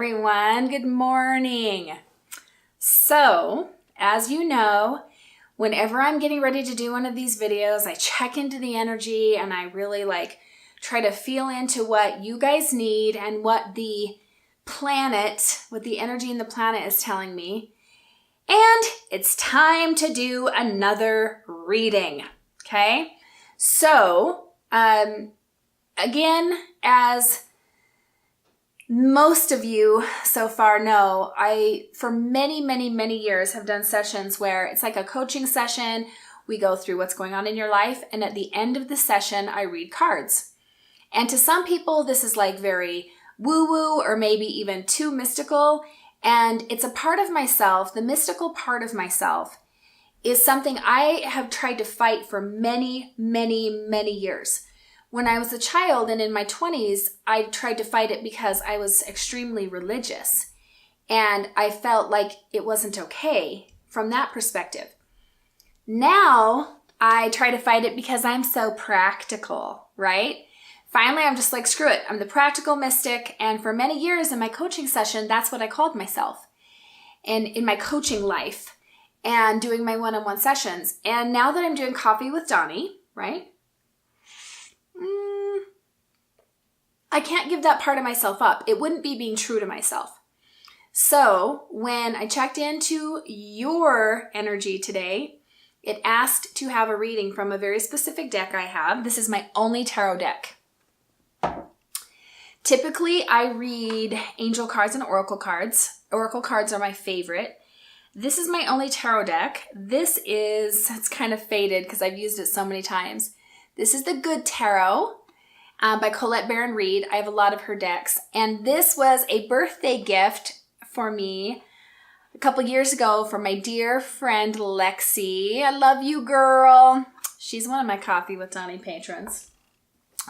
everyone. Good morning. So, as you know, whenever I'm getting ready to do one of these videos, I check into the energy and I really try to feel into what you guys need and what the energy in the planet is telling me. And it's time to do another reading. Okay? So, again, as most of you so far know, I, for many years, have done sessions where it's like a coaching session. We go through what's going on in your life, and at the end of the session, I read cards. And to some people, this is very woo-woo or maybe even too mystical. And it's a part of myself, the mystical part of myself, is something I have tried to fight for many years. When I was a child and in my 20s, I tried to fight it because I was extremely religious. And I felt like it wasn't okay from that perspective. Now, I try to fight it because I'm so practical, right? Finally, I'm just like, screw it. I'm the practical mystic. And for many years in my coaching session, that's what I called myself. And in my coaching life and doing my one-on-one sessions. And now that I'm doing Coffee with Donnie, right? I can't give that part of myself up. It wouldn't be being true to myself. So when I checked into your energy today, it asked to have a reading from a very specific deck I have. This is my only tarot deck. Typically, I read angel cards and oracle cards. Oracle cards are my favorite. This is my only tarot deck. It's kind of faded because I've used it so many times. This is the Good Tarot by Colette Baron Reid. I have a lot of her decks. And this was a birthday gift for me a couple years ago from my dear friend Lexi. I love you, girl. She's one of my Coffee with Donnie patrons.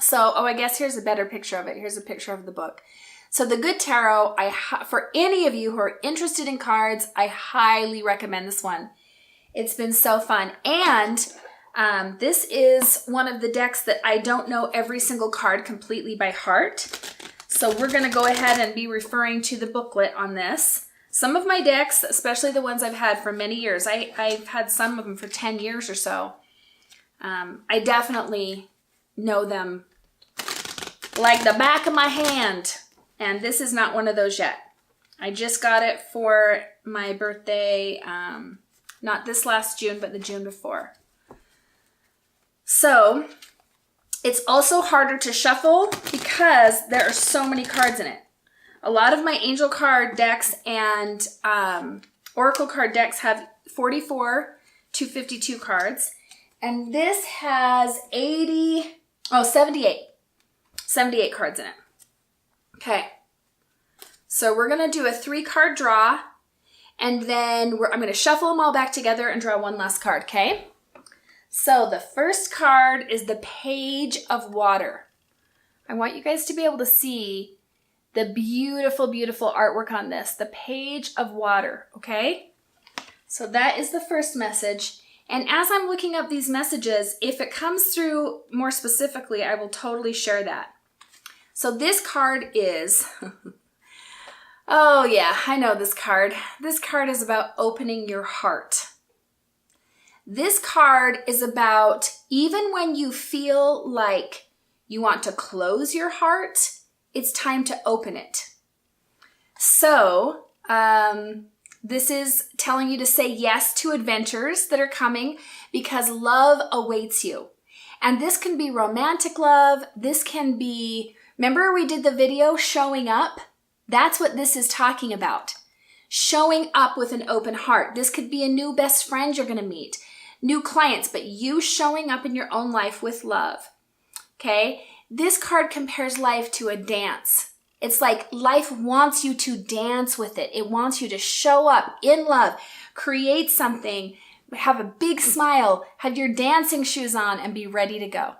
So, I guess here's a better picture of it. Here's a picture of the book. So the Good Tarot, for any of you who are interested in cards, I highly recommend this one. It's been so fun. And this is one of the decks that I don't know every single card completely by heart. So we're going to go ahead and be referring to the booklet on this. Some of my decks, especially the ones I've had for many years, I've had some of them for 10 years or so. I definitely know them like the back of my hand. And this is not one of those yet. I just got it for my birthday, not this last June, but the June before. So, it's also harder to shuffle because there are so many cards in it. A lot of my angel card decks and oracle card decks have 44 to 52 cards. And this has 78 cards in it. Okay. So we're going to do a 3-card draw. And then I'm going to shuffle them all back together and draw one last card, okay? So the first card is the Page of Water. I want you guys to be able to see the beautiful artwork on this. The Page of Water, okay? So that is the first message. And as I'm looking up these messages, if it comes through more specifically, I will totally share that. So this card is, oh yeah, I know this card. This card is about opening your heart. This card is about even when you feel like you want to close your heart, it's time to open it. So, this is telling you to say yes to adventures that are coming because love awaits you. And this can be romantic love. This can be, remember we did the video showing up? That's what this is talking about. Showing up with an open heart. This could be a new best friend you're going to meet. New clients, but you showing up in your own life with love. Okay? This card compares life to a dance. It's like life wants you to dance with it. It wants you to show up in love, create something, have a big smile, have your dancing shoes on, and be ready to go.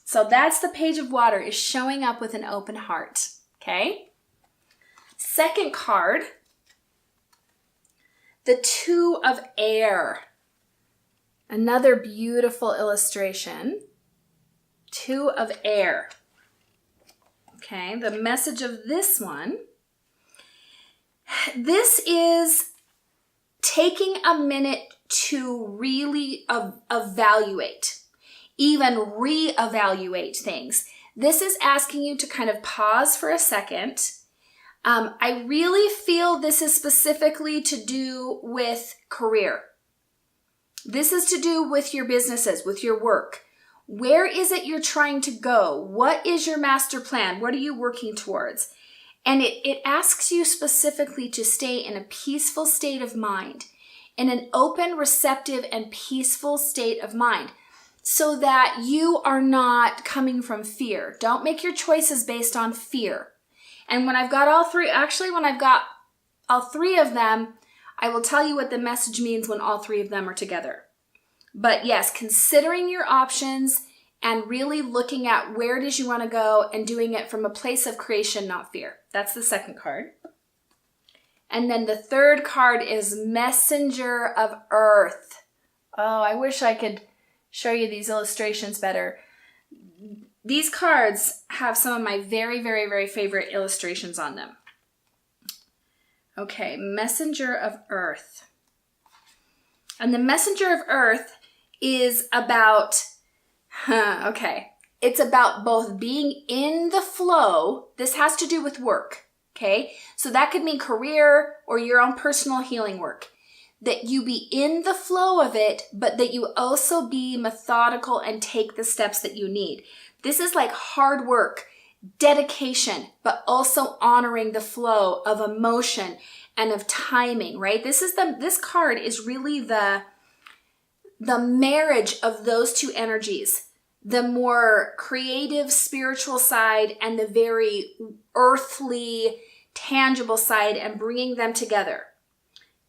So that's the Page of Water, is showing up with an open heart. Okay? Second card, the Two of Air. Another beautiful illustration. Two of Air. Okay, the message of this one This is taking a minute to really evaluate, even reevaluate things. This is asking you to kind of pause for a second. I really feel this is specifically to do with career. This is to do with your businesses, with your work. Where is it you're trying to go? What is your master plan? What are you working towards? And it asks you specifically to stay in a peaceful state of mind, in an open, receptive, and peaceful state of mind, so that you are not coming from fear. Don't make your choices based on fear. And when I've got all three of them, I will tell you what the message means when all three of them are together. But yes, considering your options and really looking at where it is you want to go and doing it from a place of creation, not fear. That's the second card. And then the third card is Messenger of Earth. Oh, I wish I could show you these illustrations better. These cards have some of my very, very, very favorite illustrations on them. Okay, Messenger of Earth. And the Messenger of Earth is about, it's about both being in the flow. This has to do with work, okay? So that could mean career or your own personal healing work. That you be in the flow of it, but that you also be methodical and take the steps that you need. This is like hard work, dedication, but also honoring the flow of emotion and of timing, right? This card is really the marriage of those two energies, the more creative spiritual side and the very earthly, tangible side, and bringing them together.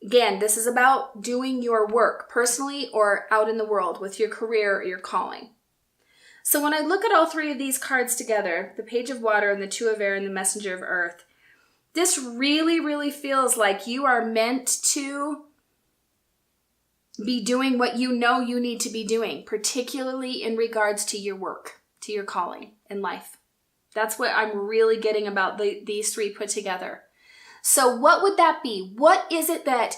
Again, this is about doing your work personally or out in the world with your career or your calling. So when I look at all three of these cards together, the Page of Water and the Two of Air and the Messenger of Earth, this really, really feels like you are meant to be doing what you know you need to be doing, particularly in regards to your work, to your calling in life. That's what I'm really getting about these three put together. So what would that be? What is it that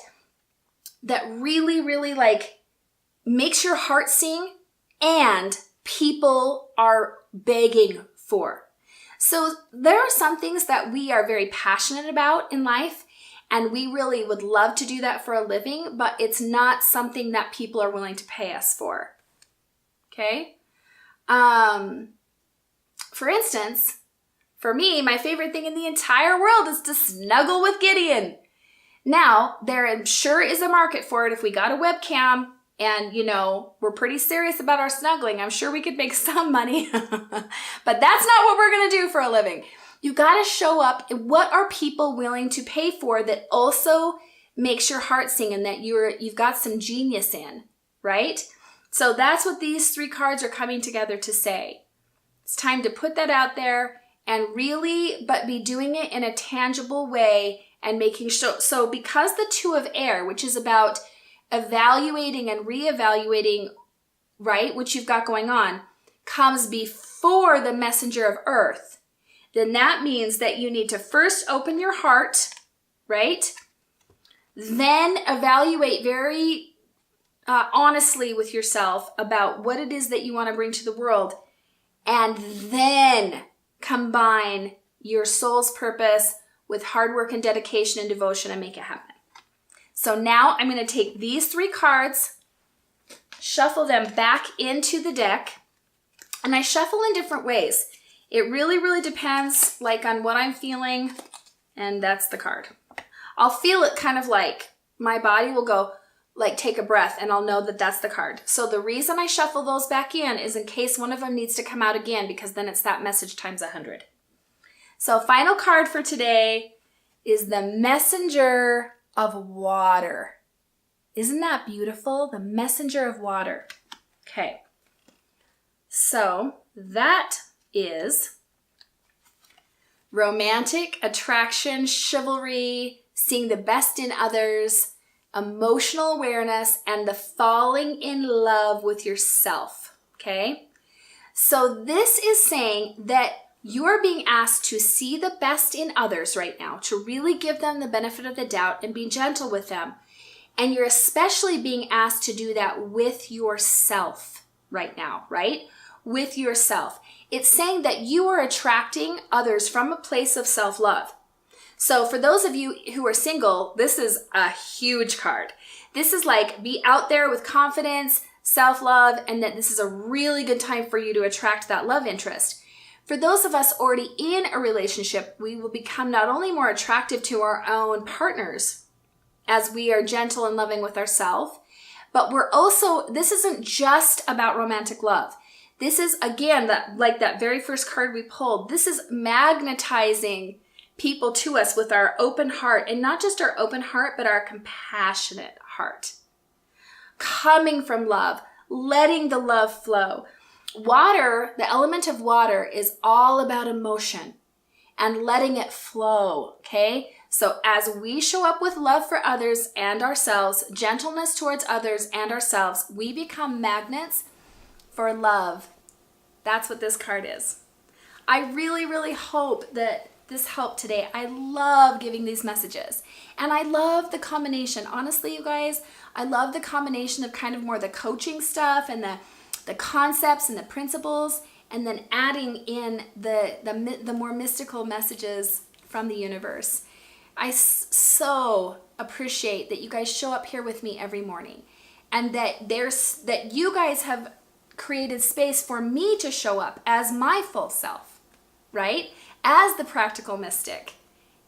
really, really like makes your heart sing and people are begging for? So there are some things that we are very passionate about in life, and we really would love to do that for a living, but it's not something that people are willing to pay us for. Okay? For instance, for me, my favorite thing in the entire world is to snuggle with Gideon. Now, there I'm sure is a market for it. If we got a webcam and, we're pretty serious about our snuggling, I'm sure we could make some money. But that's not what we're going to do for a living. You got to show up. What are people willing to pay for that also makes your heart sing and that you've got some genius in, right? So that's what these three cards are coming together to say. It's time to put that out there and really, but be doing it in a tangible way and making sure. So because the Two of Air, which is about evaluating and reevaluating, right, what you've got going on, comes before the Messenger of Earth, then that means that you need to first open your heart, right? Then evaluate very honestly with yourself about what it is that you want to bring to the world, and then combine your soul's purpose with hard work and dedication and devotion and make it happen. So now I'm going to take these three cards, shuffle them back into the deck, and I shuffle in different ways. It really, really depends on what I'm feeling, and that's the card. I'll feel it kind of like my body will go, take a breath, and I'll know that that's the card. So the reason I shuffle those back in is in case one of them needs to come out again, because then it's that message times 100. So final card for today is the Messenger of Water. Isn't that beautiful? The Messenger of Water. Okay. So that is romantic, attraction, chivalry, seeing the best in others, emotional awareness, and the falling in love with yourself, okay? So this is saying that You are being asked to see the best in others right now, to really give them the benefit of the doubt and be gentle with them. And you're especially being asked to do that with yourself right now, right? With yourself. It's saying that you are attracting others from a place of self-love. So for those of you who are single, this is a huge card. This is like, be out there with confidence, self-love, and that this is a really good time for you to attract that love interest. For those of us already in a relationship, we will become not only more attractive to our own partners as we are gentle and loving with ourselves, but we're also, this isn't just about romantic love. This is, again, like that very first card we pulled, this is magnetizing people to us with our open heart, and not just our open heart, but our compassionate heart. Coming from love, letting the love flow. Water, the element of water, is all about emotion and letting it flow, okay? So as we show up with love for others and ourselves, gentleness towards others and ourselves, we become magnets for love. That's what this card is. I really, really hope that this helped today. I love giving these messages. And I love the combination. Honestly, you guys, I love the combination of kind of more the coaching stuff and the concepts and the principles, and then adding in the more mystical messages from the universe. I so appreciate that you guys show up here with me every morning, and that you guys have created space for me to show up as my full self, right? As the practical mystic,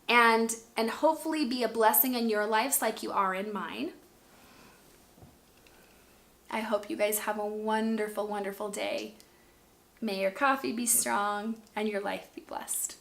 and hopefully be a blessing in your lives like you are in mine. I hope you guys have a wonderful, wonderful day. May your coffee be strong and your life be blessed.